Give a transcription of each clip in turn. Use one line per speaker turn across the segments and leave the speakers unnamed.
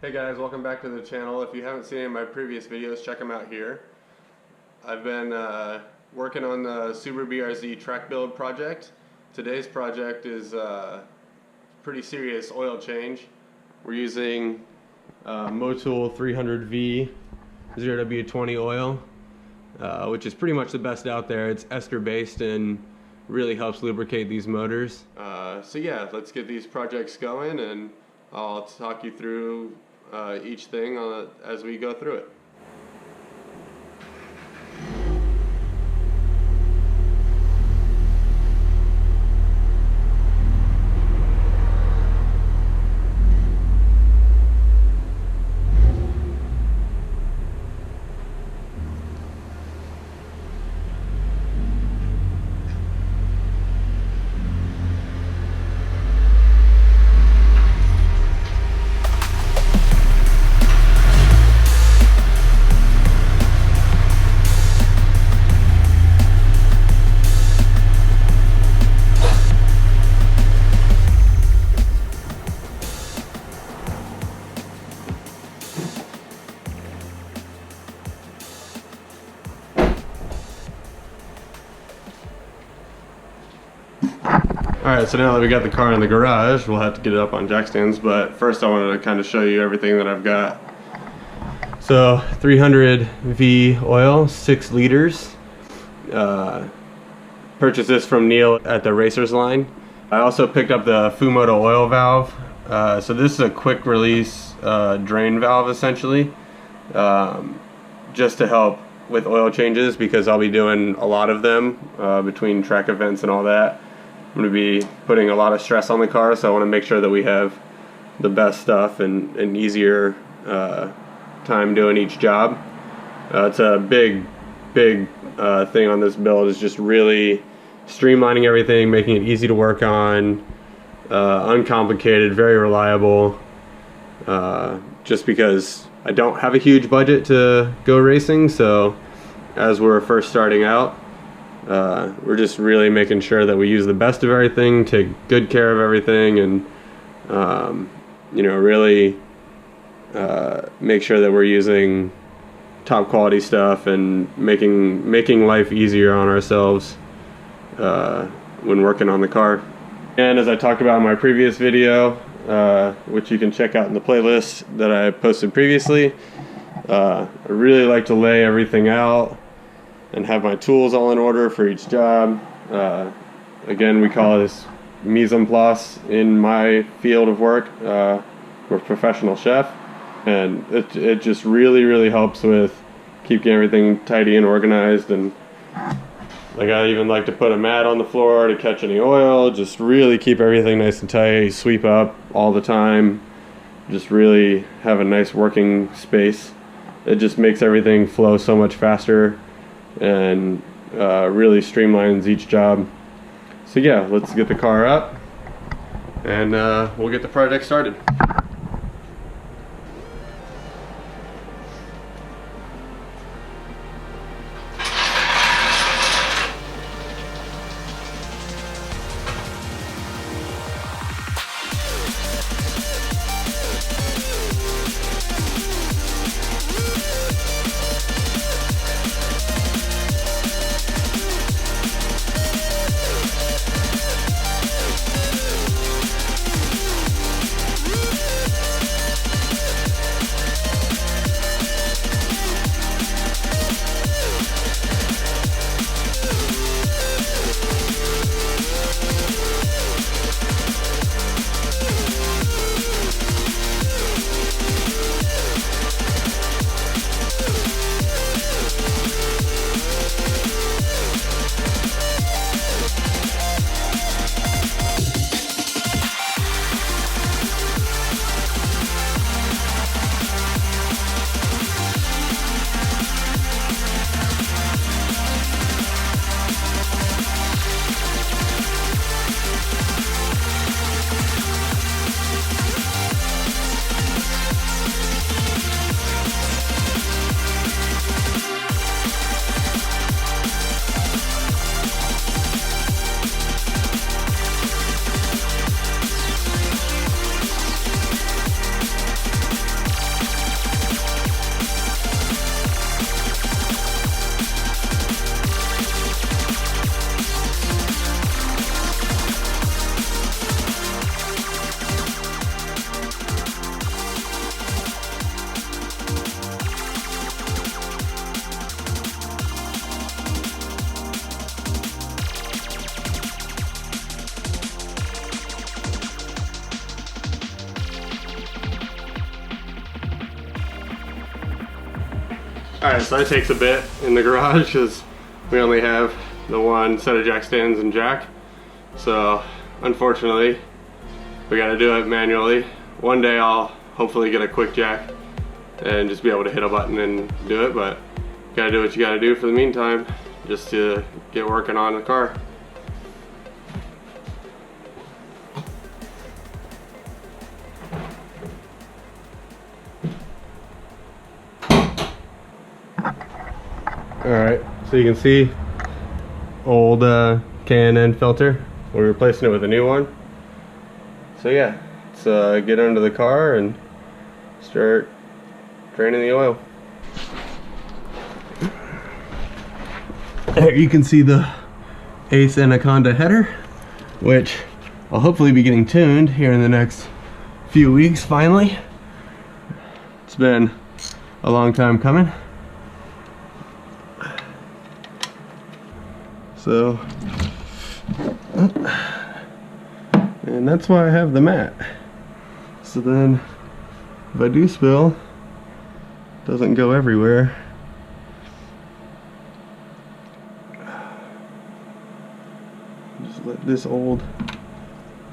Hey guys, welcome back to the channel. If you haven't seen any of my previous videos, check them out here. I've been working on the Subaru BRZ track build project. Today's project is a pretty serious oil change. We're using Motul 300v 0W20 oil, which is pretty much the best out there. It's ester based and really helps lubricate these motors. So yeah, let's get these projects going, and I'll talk you through each thing as we go through it. Alright, so now that we got the car in the garage, we'll have to get it up on jack stands, but first I wanted to kind of show you everything that I've got. So 300v oil, 6 liters. Purchased this from Neil at the Racers line. I also picked up the Fumoto oil valve. So this is a quick release drain valve essentially, just to help with oil changes because I'll be doing a lot of them between track events and all that. I'm going to be putting a lot of stress on the car, so I want to make sure that we have the best stuff and an easier time doing each job. It's a big thing on this build, is just really streamlining everything, making it easy to work on, uncomplicated, very reliable, just because I don't have a huge budget to go racing, so as we're first starting out, we're just really making sure that we use the best of everything, take good care of everything, and you know, really make sure that we're using top quality stuff and making life easier on ourselves when working on the car. And as I talked about in my previous video, which you can check out in the playlist that I posted previously, I really like to lay everything out and have my tools all in order for each job. Again, we call this mise en place in my field of work. We're a professional chef, and it just really helps with keeping everything tidy and organized. And like, I even like to put a mat on the floor to catch any oil, just really keep everything nice and tight, sweep up all the time, just really have a nice working space. It just makes everything flow so much faster and really streamlines each job. So yeah, let's get the car up and we'll get the project started. Alright, so that takes a bit in the garage because we only have the one set of jack stands and jack. So unfortunately, we gotta do it manually. One day I'll hopefully get a quick jack and just be able to hit a button and do it, but gotta do what you gotta do for the meantime just to get working on the car. Alright, so you can see old K&N filter. We're replacing it with a new one. So yeah, let's get under the car and start draining the oil. There you can see the Ace Anaconda header, which I'll hopefully be getting tuned here in the next few weeks finally. It's been a long time coming. So, and that's why I have the mat. So then, if I do spill, it doesn't go everywhere. Just let this old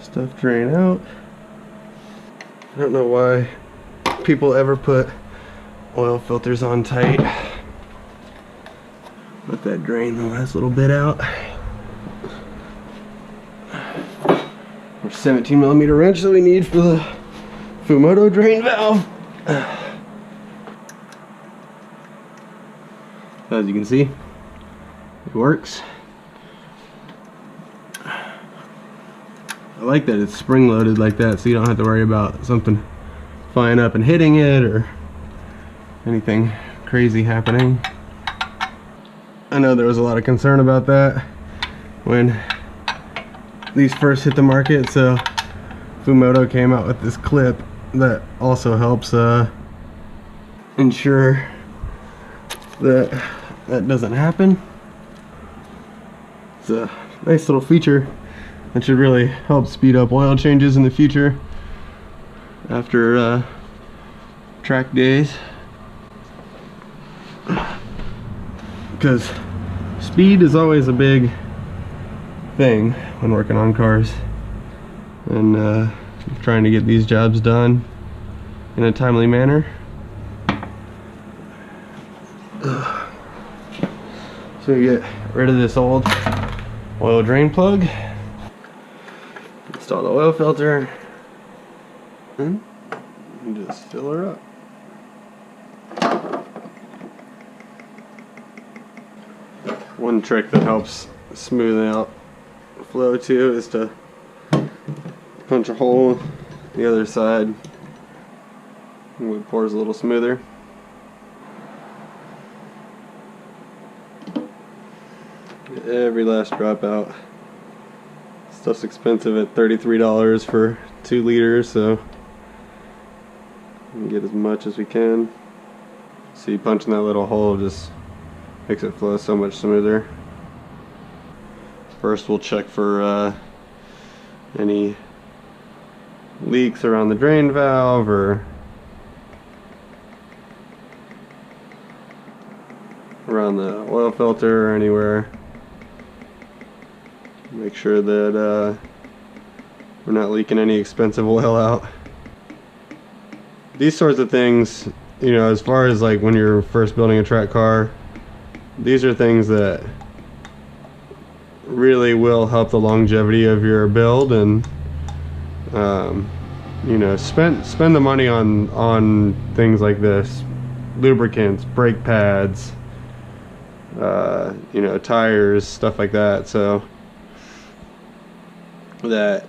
stuff drain out. I don't know why people ever put oil filters on tight. Let that drain the last little bit out. Our 17mm wrench that we need for the Fumoto drain valve. As you can see, it works. I like that it's spring loaded like that, so you don't have to worry about something flying up and hitting it or anything crazy happening. I know there was a lot of concern about that when these first hit the market, so Fumoto came out with this clip that also helps ensure that that doesn't happen. It's a nice little feature that should really help speed up oil changes in the future after track days. Because speed is always a big thing when working on cars, and trying to get these jobs done in a timely manner. So you get rid of this old oil drain plug, install the oil filter, and just fill her up. One trick that helps smooth out flow too is to punch a hole the other side, and it pours a little smoother. Get every last drop out. Stuff's expensive at $33 for 2 liters, so we get as much as we can. See, punching that little hole just makes it flow so much smoother. First we'll check for any leaks around the drain valve or around the oil filter or anywhere. Make sure that we're not leaking any expensive oil out. These sorts of things, you know, as far as like when you're first building a track car, these are things that really will help the longevity of your build, and you know, spend the money on things like this: lubricants, brake pads, you know, tires, stuff like that, so that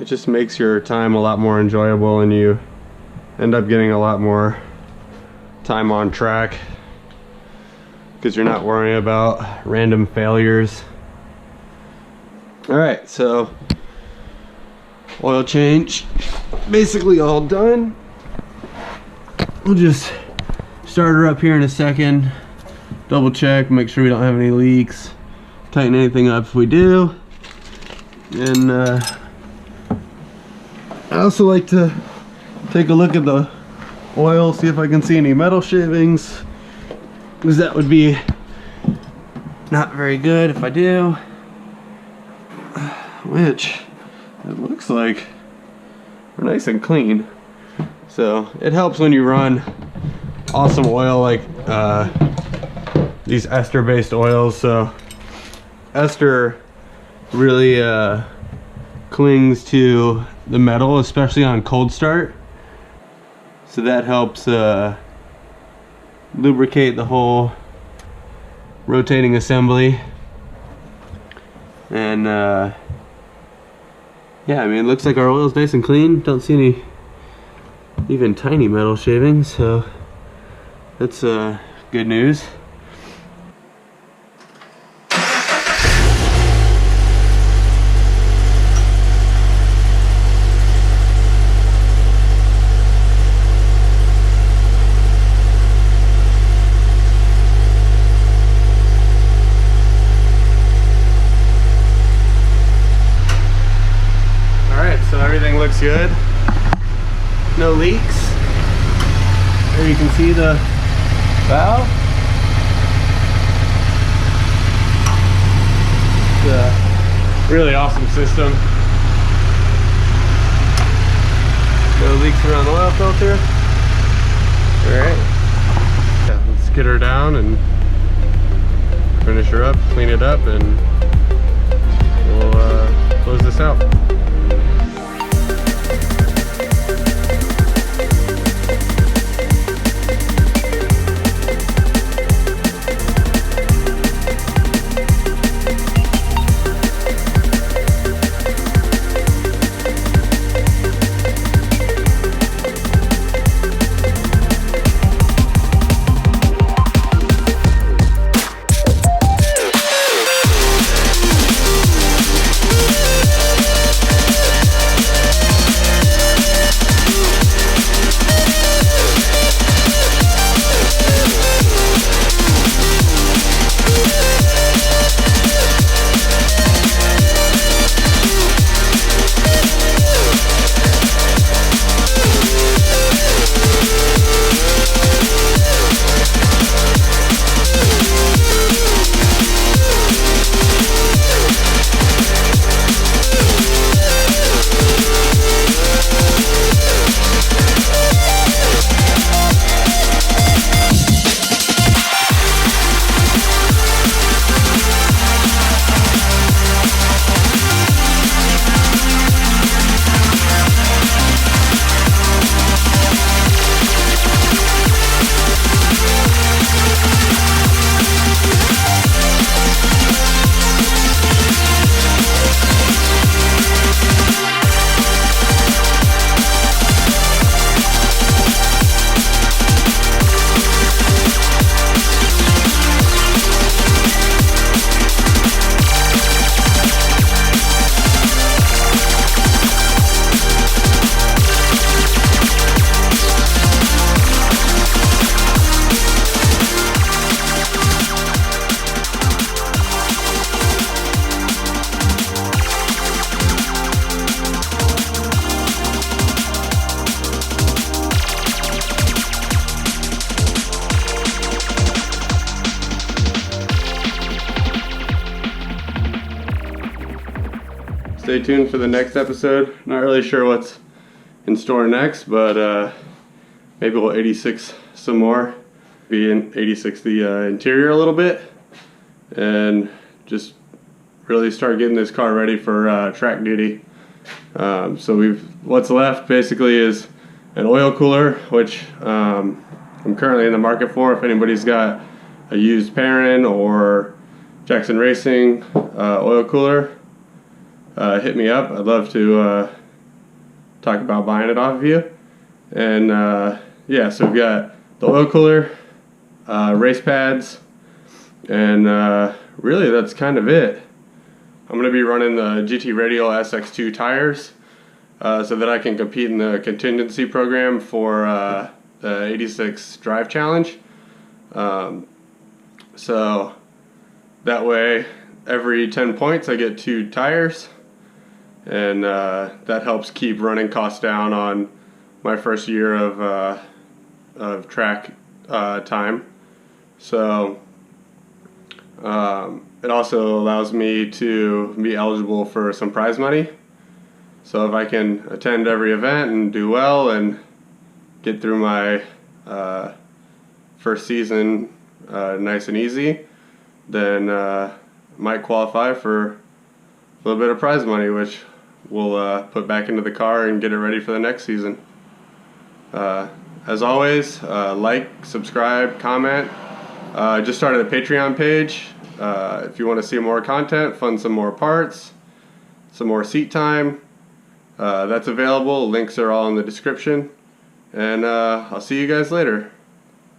it just makes your time a lot more enjoyable and you end up getting a lot more time on track because you're not worrying about random failures. Alright, so oil change basically all done. We'll just start her up here in a second, double check, make sure we don't have any leaks, tighten anything up if we do, and I also like to take a look at the oil, see if I can see any metal shavings, because that would be not very good if I do. Which it looks like we're nice and clean. So it helps when you run awesome oil like these ester based oils. So ester really clings to the metal, especially on cold start. So that helps lubricate the whole rotating assembly. And yeah, I mean, it looks like our oil's nice and clean. Don't see any even tiny metal shavings, so that's good news. So everything looks good. No leaks. There you can see the valve. It's a really awesome system. No leaks around the oil filter. Alright. Yeah, let's get her down and finish her up, clean it up, and we'll close this out. Stay tuned for the next episode. Not really sure what's in store next, but maybe we'll 86 some more. Be in 86 the interior a little bit, and just really start getting this car ready for track duty. So what's left basically is an oil cooler, which I'm currently in the market for. If anybody's got a used Perrin or Jackson Racing oil cooler, hit me up. I'd love to talk about buying it off of you. And yeah, so we've got the oil cooler, race pads, and really that's kind of it. I'm going to be running the GT Radial SX2 tires so that I can compete in the contingency program for the 86 Drive Challenge. So that way every 10 points I get 2 tires, and that helps keep running costs down on my first year of track time. So it also allows me to be eligible for some prize money. So if I can attend every event and do well and get through my first season nice and easy, then might qualify for a little bit of prize money, which we'll put back into the car and get it ready for the next season. As always, like, subscribe, comment. I just started a Patreon page. If you want to see more content, fund some more parts, some more seat time, that's available. Links are all in the description. And I'll see you guys later.